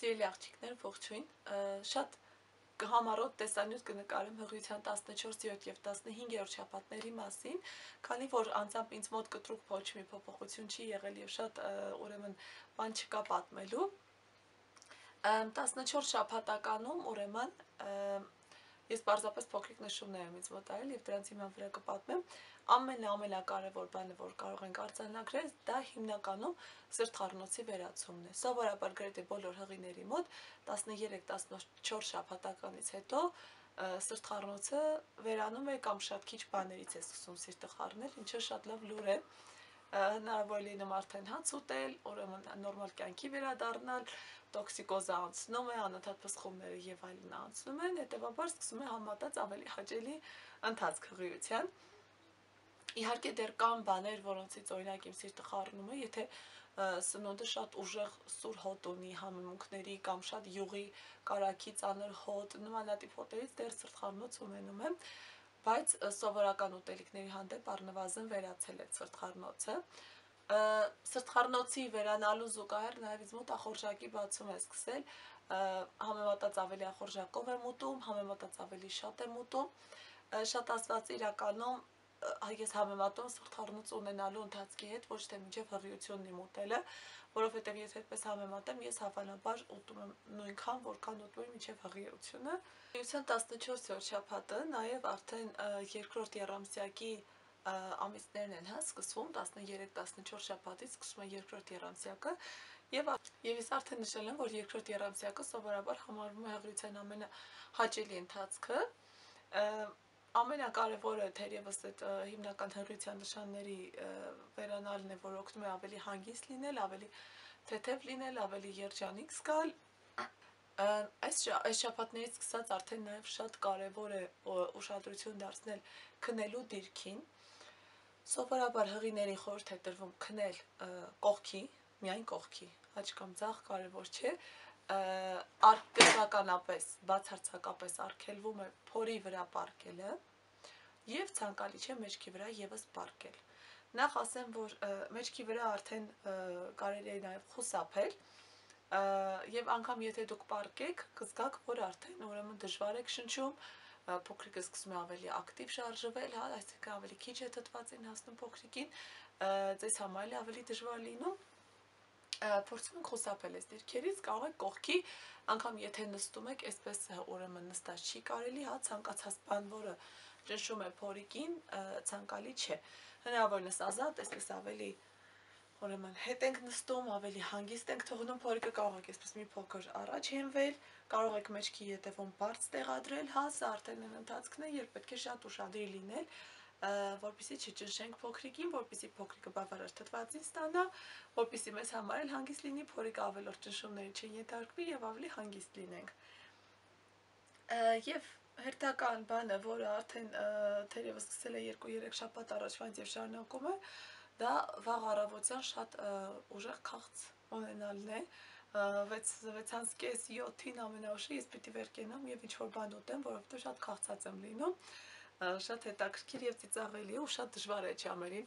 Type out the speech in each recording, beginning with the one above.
Սիրելի աղջիկներ, ողջույն, շատ համառոտ տեսանյութ կնկարեմ հղիության 14-րդ և 15-րդ շաբաթների մասին, քանի որ անձամբ ինձ մոտ կտրուկ ոչ մի փոփոխություն չի եղել և շատ ուրեմն բան չկա պատմելու։ 14 շաբաթականում ուրեմն ես պարզապես փոքրիկ նշումներ եմ ինձ մոտ արել և դրանց հիման վրա կպատմեմ։ Ամենակարևոր բանը, որ կարող ենք արձանագրել, դա հիմնականում սրտխառնոցի վերացումն է։ Սովորաբար գրեթե բոլոր հղիների մոտ 13-14 շաբաթականից հետո սրտխառնոցը վերանում է կամ շատ քիչ բաներից է սկսում սիրտը խառնել, ինչը շատ լավ լուր է։ Հնարավոր է լինում արդեն հաց ուտել, ուրեմն նորմալ կյանքի վերադառնալ, տոքսիկոզը անցնում է, անընդհատ փսխումները եւ այլն անցնում են, հետեւաբար սկսում է համեմատած ավելի հաճելի ընթացք հղիության։ Իհարկե դեռ կան բաներ, որոնցից օրինակ իմ սիրտը խառնում է, եթե սնունդը շատ ուժեղ սուր հոտ ունի համեմունքների կամ շատ յուղի կարագի ծանր հոտ, նմանատիպ հոտերից դեռ սրտխառնոց ունենում եմ, բայց սովորական ուտելիքների հանդեպ առնվազն վերացել է սրտխառնոցը։ Սրտխառնոցի վերանալու զուգահեռ նաև ինձ մոտ ախորժակի բացում է սկսել, համեմատած ավելի ախորժակով եմ ուտում, համեմատած ավելի շատ եմ ուտում, շատ ասված իրականում ես համեմատում սրտխառնոց ունենալու ընթացքի հետ, ոչ թե մինչև հղիությունն իմ ուտելը, որովհետև ես այդպես համեմատեմ, ես հավանաբար ուտում եմ նույնքան, որքան ուտում եմ մինչև հղիությունը։ Հղիության 14-րդ շաբաթը նաև արդեն երկրորդ եռամսյակի ամիսներն են սկսվում, 13-14 շաբաթից սկսում է երկրորդ եռամսյակը, եւ ես արդեն նշել եմ, որ երկրորդ եռամսյակը սովորաբար համարվում է հղիության ամենահաճելի ընթացքը։ Ամենակարևորը թերևս այդ հիմնական հղիության նշանների վերանալն է, որ օգնում է ավելի հանգիստ լինել, ավելի թեթև լինել, ավելի երջանիկ զգալ։ Այս շաբաթներից սկսած արդեն նաև շատ կարևոր է ուշադրություն դարձնել քնելու դիրքին։ Սովորաբար հղիներին խորհուրդ է տրվում քնել կողքի, միայն կողքի, աջ կամ ձախ կարևոր չէ, կրկնականապես, բացարձակապես արգելվում է փորի վրա պառկելը և ցանկալի չէ մեջքի վրա ևս պառկել։ Նախ ասեմ, որ մեջքի վրա արդեն կարելի է նաև խուսափել, եւ անգամ եթե դուք պառկեք, կզգաք, որ արդեն ուրեմն դժվար եք շնչում, փոքրիկը սկսում է ավելի ակտիվ շարժվել, այսինքն ավելի քիչ է թթվածին հասնում փոքրիկին, ձեզ համար էլ ավելի դժվար լինում։ Փորձում եք խուսափել այս դիրքերից, կարող եք կողքի, անգամ եթե նստում եք, այսպես ուրեմն նստած չի կարելի, ցանկացած բան, որը ճնշում է փորիկին, ցանկալի չէ։ Հնարավորինս ազատ, այսպես ավելի ուրեմն հետ ենք նստում, ավելի հանգիստ ենք թողնում փորիկը, կարող եք այսպես մի փոքր առաջ հենվել, կարող եք մեջքի ետևում բարձ տեղադրել, սա արդեն այն ընթացքն է, երբ պետք է շատ ուշադիր լինել, որպեսզի չճնշենք փոքրիկին, որպեսզի փոքրիկը բավարար թթվածին ստանա, որպեսզի մեզ համար էլ հանգիստ լինի, փորիկը ավելորդ ճնշումների չենթարկվի եւ ավելի հանգիստ լինենք։ Եվ հերթական բանը, որը արդեն թերևս սկսել է 2-3 շաբաթ առաջվանից եւ շարունակում է, դա վաղ առավոտյան շատ ուժեղ քաղց ունենալն է, 6:30-7-ին ամենաուշը ես պիտի վեր կենամ եւ ինչ-որ բան ուտեմ, որովհետեւ շատ քաղցած եմ լինում, շատ հետաքրքիր եւ ծիծաղելի է ու շատ դժվար է ճամերին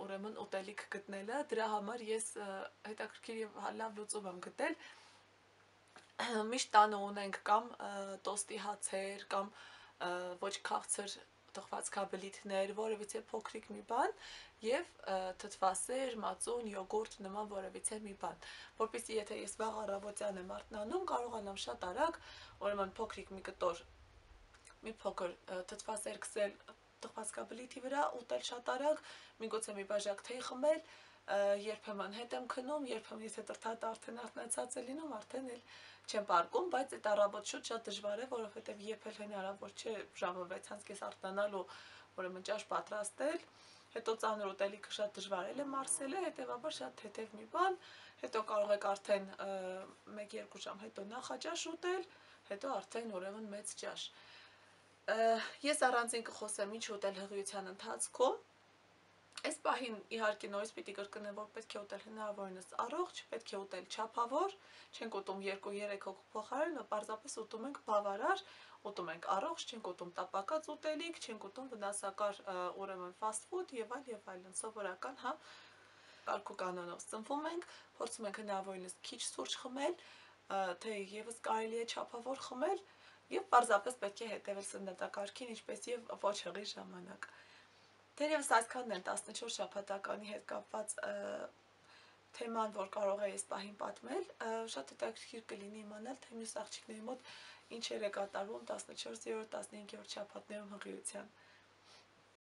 ուրեմն ուտելիք գտնելը, դրա համար ես հետաքրքիր եւ լավ լուծում եմ գտել։ Միշտ տանը ունենք կամ տոստի հացեր, կամ ոչ քաղցր թխվածքաբլիթներ, որևիցե փոքրիկ մի բան եւ թթվասեր, մածուն, յոգուրտ նման որևիցե մի բան, որպեսզի եթե ես վաղ առավոտյան եմ արթնանում, կարողանամ շատ արագ, ուրեմն փոքրիկ մի կտոր, մի փոքր թթվասեր քսել թխվածքաբլիթի վրա, ուտել շատ արագ, միգուցե մի բաժակ թեյ խմել, երբեմն հետ եմ քնում, երբեմն եթե տրթատը արդեն արթնացած է լինում, արդեն էլ չեմ պառկում, բայց այդ առավոտ շուտ շատ դժվար է, որովհետև երբ էլ հնարավոր չէ ժամը 6:30 արթնանալ ու ուրեմն ճաշ պատրաստել, հետո ծանր ուտելիքը շատ դժվար է մարսելը, հետևաբար շատ թեթև մի բան, հետո կարող եք արդեն 1-2 ժամ հետո նախաճաշ ուտել, հետո արդեն ուրեմն մեծ ճաշ։ Ես առանձին կխոսեմ ինչ ուտել հղիության ընթացքում։ Այս պահին իհարկե նորից պիտի կրկնեմ, որ պետք է ուտել հնարավորինս առողջ, պետք է ուտել չափավոր, չենք ուտում 2-3 հոգու փոխարեն, պարզապես ուտում ենք բավարար, ուտում ենք առողջ, չենք ուտում տապակած ուտելիք, չենք ուտում վնասակար ուրեմն fast food եւ այլն, սովորական, կարգու կանոնով ծնվում ենք, փորձում ենք հնարավորինս քիչ սուրճ խմել, թե եւս կարելի է չափավոր խմել եւ պարզապես պետք է հետեւել սննդակարգին, ինչպես եւ ոչ հղի ժամանակ։ Դերևս այսքանն են 14 շաբաթականի հետ կապված թեման, որ կարող է այս պահին պատմել, շատ հետաքրքիր կլինի իմանալ, թե մյուս աղջիկների մոտ ինչեր է կատարվում 14-րդ, 15-րդ շաբաթներում հղիության